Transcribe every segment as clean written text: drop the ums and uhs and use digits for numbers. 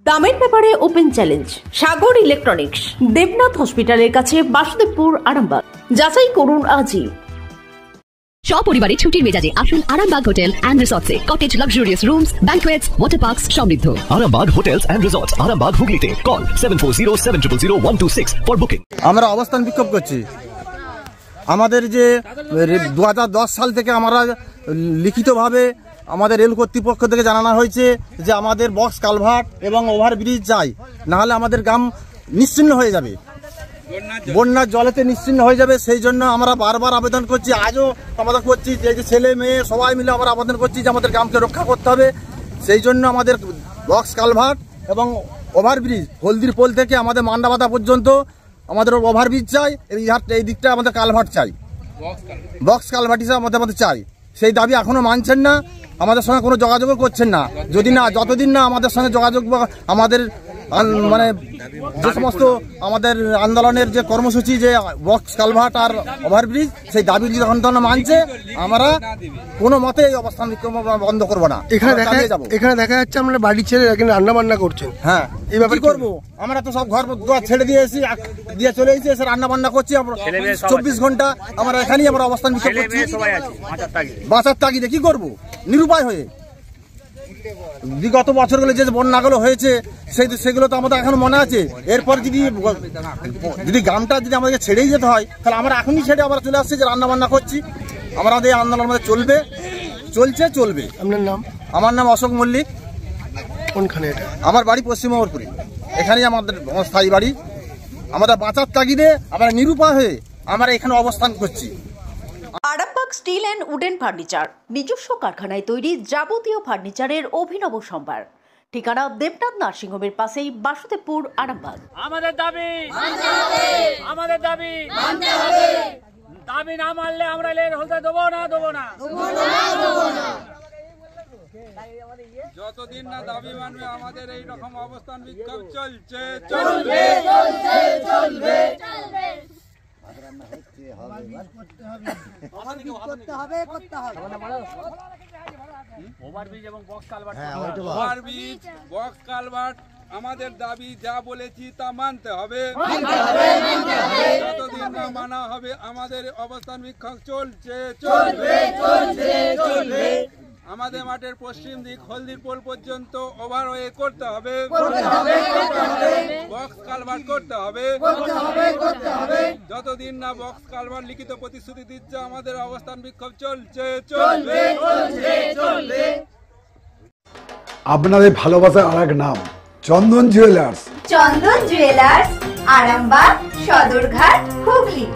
দামের ব্যাপারে open challenge সাগর electronics, Debnath হসপিটালের কাছে, বাসুদেবপুর, আরামবাগ। যাচাই করুন আজই। সপরিবারে ছুটির মেজাজে আসুন আরামবাগ হোটেল এন্ড রিসর্টসে। Cottage, luxurious rooms, banquets, water parks সমৃদ্ধ। Arambagh hotels and resorts, Arambagh হুগলিতে। Call 7407000126 for booking. আমরা অবস্থান বিক্ষোভ করছি। আমাদের যে 2010 সাল থেকে আমরা লিখিতভাবে আমাদের রেল কর্তৃপক্ষ থেকে জানানো হয়েছে যে আমাদের বক্স কালভার্ট এবং ওভারব্রিজ চাই, নাহলে আমাদের গ্রাম নিশ্চিহ্ন হয়ে যাবে, বন্যার জলেতে নিশ্চিহ্ন হয়ে যাবে। সেই জন্য আমরা বারবার আবেদন করছি, আজও আমাদের করছি যে ছেলে মেয়ে সবাই মিলে আমরা আবেদন করছি যে আমাদের গ্রামকে রক্ষা করতে হবে। সেই জন্য আমাদের বক্স কালভার্ট এবং ওভারব্রিজ, হলদির পোল থেকে আমাদের মান্ডাবাদা পর্যন্ত আমাদের ওভারব্রিজ চাই, এই দিকটা আমাদের কালভার্ট চাই, বক্স কালভার্ট হিসাবে আমাদের চাই। সেই দাবি এখনো মানছেন না, আমাদের সঙ্গে কোনো যোগাযোগও করছেন না। যতদিন না আমাদের সঙ্গে যোগাযোগ বা আমাদের মানে যে সমস্ত আমাদের আন্দোলনের যে কর্মসূচি, যে বক্স কালভার্ট আর ওভারব্রিজ, সেই দাবি যখন মানছে, আমরা কোনো মতে এই অবস্থান বন্ধ করবো না। এখানে দেখা যাচ্ছে আমরা বাড়ি ছেড়ে এখানে রান্না বান্না করছেন। হ্যাঁ, এই ব্যাপারে করবো, আমরা তো সব ঘর ছেড়ে দিয়ে এসেছি, দিয়ে চলে এসেছি, এসে রান্না বান্না করছি। 24 ঘন্টা আমরা এখানেই আমরা অবস্থান বিক্ষোভ করছি, বাঁচার তাগিদে। কি করবো নিরুপায় হয়ে? বিগত বছরগুলো যে বন্যাগুলো হয়েছে সেগুলো তো আমাদের এখনো মনে আছে। এরপর যদি গ্রামটা যদি আমাদেরকে ছেড়েই যেতে হয়, তাহলে আমরা এখনই ছেড়ে আমরা চলে আসছি যে রান্না বান্না করছি। আমাদের এই আন্দোলন আমাদের চলবে। আপনার নাম? আমার নাম অশোক মল্লিক। কোনখানে এটা? আমার বাড়ি পশ্চিম মেদিনীপুরে, এখানেই আমাদের স্থায়ী বাড়ি। আমাদের বাঁচার তাগিদে আমরা নিরুপায় হয়ে আমরা এখানে অবস্থান করছি। Arambagh steel and wooden furniture, নিজস্ব কারখানায় তৈরি যাবতীয় ফার্নিচারের অভিনব সম্ভার। ঠিকানা দেবনাথ নার্সিংহোমের পাশেই, বাসুদেবপুর, আরামবাগ। আমাদের দাবি দাবি না মানলে আমরা লের হতে দেবো না। যতদিন না দাবি মানবে আমাদের এই রকম অবস্থান বিক্ষোভ চলবে। ওভারব্রিজ এবং বক্স কালভার্ট আমাদের দাবি, যা বলেছি তা মানতে হবে। যতদিন না মানা হবে আমাদের অবস্থান বিক্ষোভ চলবে। আমাদের মাঠের পশ্চিম দিক হলদির পোল পর্যন্ত ওভারওয়ে করতে হবে, বক্স কালভার্ট করতে হবে। যতদিন না বক্স কালভার্ট লিখিত প্রতিশ্রুতি দিচ্ছে, আমাদের অবস্থান বিক্ষোভ চলবে। আপনাদের ভালোবাসার আরেক নাম চন্দন জুয়েলার্স। চন্দন জুয়েলার্স, আরামবাগ, সদরঘাট, হুগলি।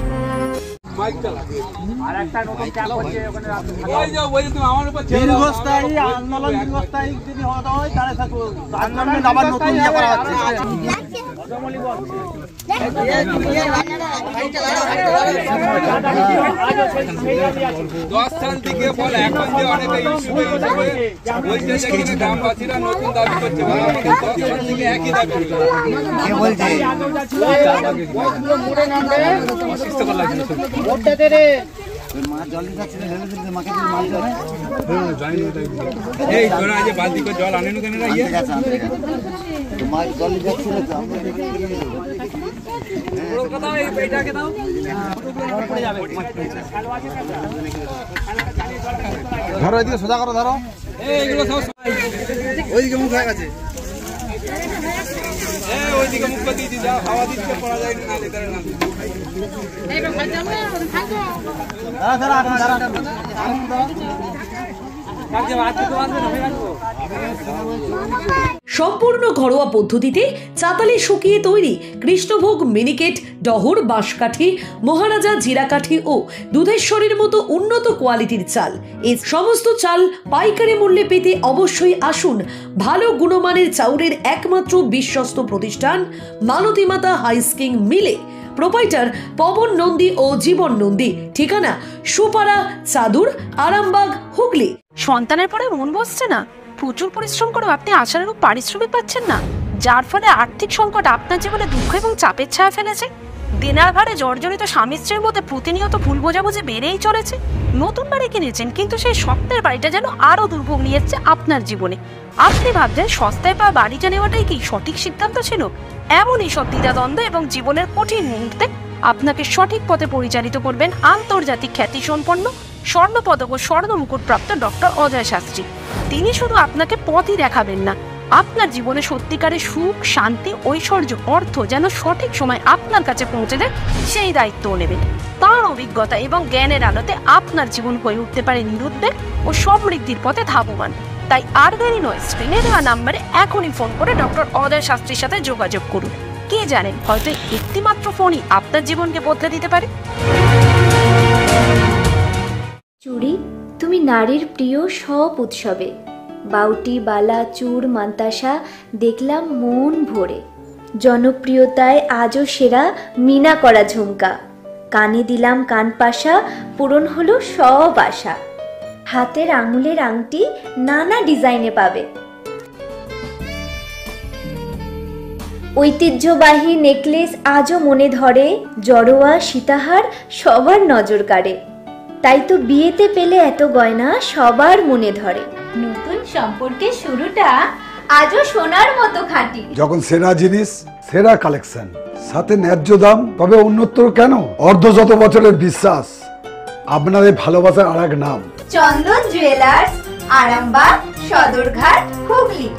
দীর্ঘস্থায়ী আন্দোলন, দীর্ঘস্থায়ী যদি হওয়া হয় তাহলে আন্দোলন আবার নতুন ইয়ে করা হচ্ছে। 10 সাল থেকে বলে এখন যে অনেকে ইস্যুতে বলছে যে কিন্তু গ্রামবাসীরা নতুন দাবি করছে, বলে আমাদের 10 সাল থেকে একই দাবি কে বলছে। এই তোরা আজ বালতি করে জল আনেন কেন? ধরো এদিকে, সোজা করো, ধরো। এইগুলো সব ওইদিকে মুখ হয়ে গেছে, ওইদিকে মুখ করে দিয়েছি, যা হাওয়া দিচ্ছে পড়া যায় না। সম্পূর্ণ ঘরোয়া পদ্ধতিতে চাতালে শুকিয়ে তৈরি কৃষ্ণভোগ, মিনিকেট, ডহর, বাঁশকাঠি, মহারাজা, জিরাকাঠি ও দুধেশ্বরের মতো উন্নত কোয়ালিটির চাল। এই সমস্ত চাল পাইকারি মূল্যে পেতে অবশ্যই আসুন ভালো গুণমানের চাউলের একমাত্র বিশ্বস্ত প্রতিষ্ঠান মালতী মাতা হাইস্কিং মিলে। প্রোপাইটার পবন নন্দী ও জীবন নন্দী। ঠিকানা সুপারা, চাদুর, আরামবাগ, হুগলি। সন্তানের পরে মন বসছে না, প্রচুর পরিশ্রম করেও আপনি আশানুরূপ পারিশ্রমিক পাচ্ছেন না, যার ফলে আর্থিক সংকট আপনার জীবনে দুঃখ এবং চাপের ছায়া ফেলেছে। দেনার ভারে জর্জরিত স্বামী স্ত্রীর মধ্যে প্রতিনিয়ত ভুল বোঝাবুঝি বেড়েই চলেছে। নতুন বাড়ি কিনেছেন, কিন্তু সেই স্বপ্নের বাড়িটা যেন আরো দুর্ভোগ নিয়ে এসছে আপনার জীবনে। আপনি ভাবছেন সস্তায় পাওয়া বাড়িটা নেওয়াটাই কি সঠিক সিদ্ধান্ত ছিল? এমনই সব দ্বিধাদ্বন্দ্ব এবং জীবনের কঠিন মুহূর্তে আপনাকে সঠিক পথে পরিচালিত করবেন আন্তর্জাতিক খ্যাতিসম্পন্ন স্বর্ণপদক ও স্বর্ণ মুকুটপ্রাপ্ত ডক্টর অজয় শাস্ত্রী। তিনি শুধু আপনাকে পথই দেখাবেন না, আপনার জীবনে সত্যিকারের সুখ, শান্তি, ঐশ্বর্য, অর্থ যেন সঠিক সময় আপনার কাছে পৌঁছে দেয় সেই দায়িত্বও নেবেন। তাঁর অভিজ্ঞতা এবং জ্ঞানের আলোতে আপনার জীবন হয়ে উঠতে পারে নিরুদ্বেগ ও সমৃদ্ধির পথে ধাবমান। তাই আর দেরি নয়, স্ক্রিনে দেওয়া নাম্বারে এখনই ফোন করে ডক্টর অজয় শাস্ত্রীর সাথে যোগাযোগ করুন। কে জানেন, হয়তো একটিমাত্র ফোনই আপনার জীবনকে বদলে দিতে পারে। চুড়ি, তুমি নারীর প্রিয় সব উৎসবে। বাউটি, বালা, চূড়, মান্তাসা দেখলাম মন ভরে। জনপ্রিয়তায় আজও সেরা মিনা করা ঝুমকা। কানে দিলাম কানপাশা, পূরণ হলো সব আশা। হাতের আঙুলের আংটি নানা ডিজাইনে পাবে। ঐতিহ্যবাহী নেকলেস আজও মনে ধরে। জড়োয়া, সীতাহার সবার নজর কাড়ে। তাই তো বিয়েতে পেলে এত গয়না সবার মনে ধরে। নতুন সম্পর্কের শুরুটা আজও সোনার মতো খাঁটি। যখন সেরা জিনিস, সেরা কালেকশন, সাথে ন্যায্য দাম, তবে উন্নতর কেন? অর্ধশত বছরের বিশ্বাস, আপনাদের ভালোবাসার আর এক নাম চন্দন জুয়েলার্স, আরামবাগ, সদরঘাট, হুগলি।